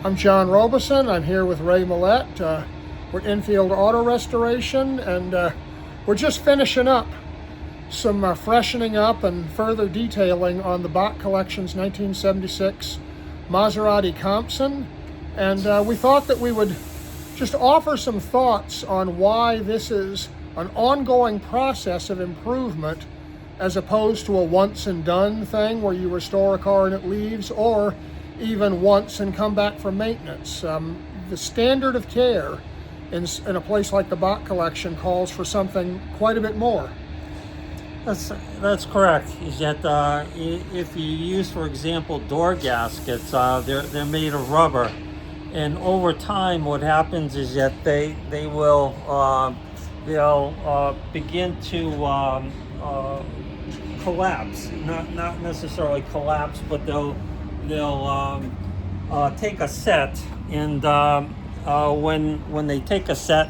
I'm John Robison. I'm here with Ray Millette. We're at Infield Auto Restoration, and we're just finishing up some freshening up and further detailing on the Bach Collection's 1976 Maserati Compson. And we thought that we would just offer some thoughts on why this is an ongoing process of improvement as opposed to a once and done thing where you restore a car and it leaves, or even once and come back for maintenance. The standard of care in a place like the Bach Collection calls for something quite a bit more. That's correct. Is that if you use, for example, door gaskets, they're made of rubber, and over time, what happens is that they'll begin to collapse. Not necessarily collapse, but they'll take a set, and when they take a set,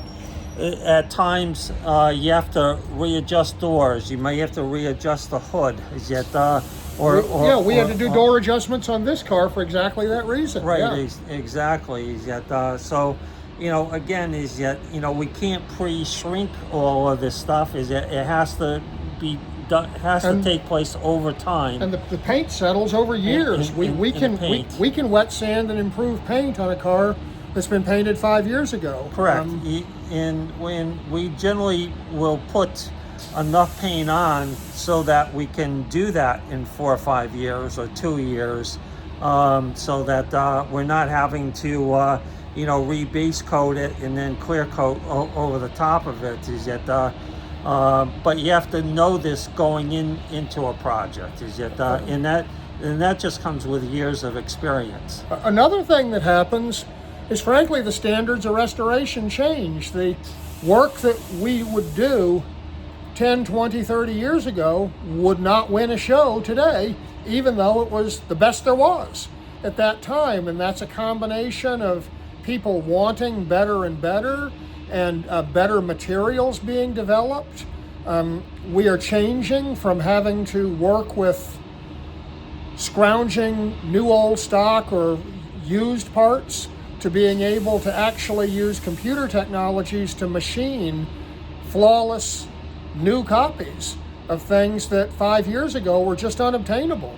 at times you have to readjust doors. You may have to readjust the hood. Is that we had to do door adjustments on this car for exactly that reason. Right. Yeah. Exactly. Is that so? Again, is that we can't pre-shrink all of this stuff. Is that it has to be done, to take place over time. And the paint settles over years. We can wet sand and improve paint on a car that's been painted 5 years ago. Correct. And when we generally will put enough paint on so that we can do that in 4 or 5 years or 2 years, so that we're not having to re-base coat it and then clear coat over the top of it. Is that but you have to know this going into a project. Is that and that just comes with years of experience. Another thing that happens is, frankly, the standards of restoration change. The work that we would do 10, 20, 30 years ago would not win a show today, even though it was the best there was at that time. And that's a combination of people wanting better and better, and better materials being developed. We are changing from having to work with scrounging new old stock or used parts to being able to actually use computer technologies to machine flawless new copies of things that 5 years ago were just unobtainable.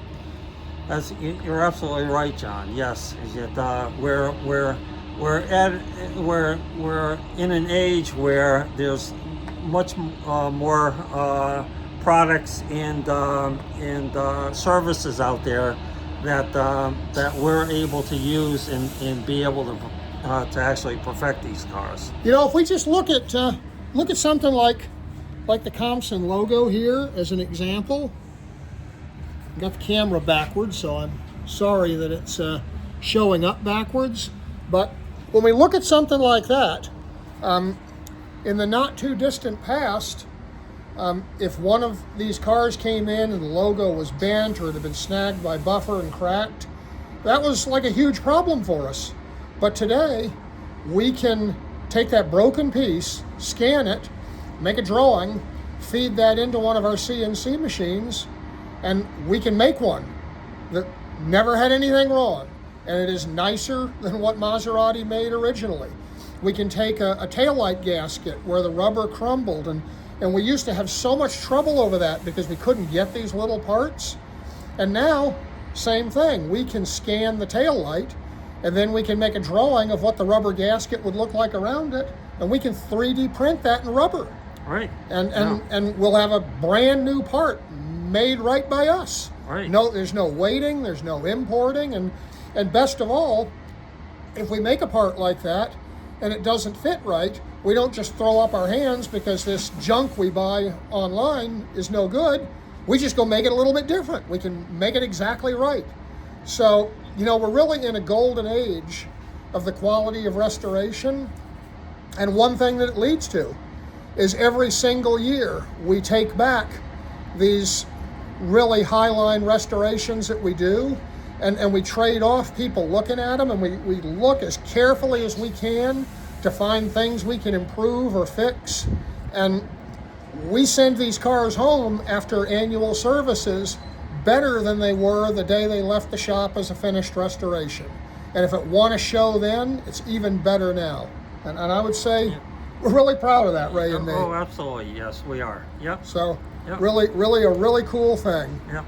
You're absolutely right, John. Yes, is that we're in an age where there's much more products and services out there that we're able to use and be able to actually perfect these cars. If we just look at something like the Compson logo here as an example. Got the camera backwards, so I'm sorry that it's showing up backwards. But when we look at something like that, in the not too distant past, if one of these cars came in and the logo was bent or it had been snagged by buffer and cracked, that was like a huge problem for us. But today, we can take that broken piece, scan it, make a drawing, feed that into one of our CNC machines, and we can make one that never had anything wrong. And it is nicer than what Maserati made originally. We can take a taillight gasket where the rubber crumbled, and we used to have so much trouble over that because we couldn't get these little parts. And now, same thing. We can scan the taillight, and then we can make a drawing of what the rubber gasket would look like around it, and we can 3D print that in rubber. Right. And we'll have a brand new part made right by us. Right. No, there's no waiting, there's no importing, and best of all, if we make a part like that and it doesn't fit right, we don't just throw up our hands because this junk we buy online is no good. We just go make it a little bit different. We can make it exactly right. So, we're really in a golden age of the quality of restoration. And one thing that it leads to is every single year we take back these really high-line restorations that we do, and we trade off people looking at them, and we look as carefully as we can to find things we can improve or fix. And we send these cars home after annual services better than they were the day they left the shop as a finished restoration. And if it won a show then, it's even better now. And I would say we're really proud of that, Ray and Nate. Oh, absolutely. Yes, we are. Yep. So Yep. really a really cool thing. Yep.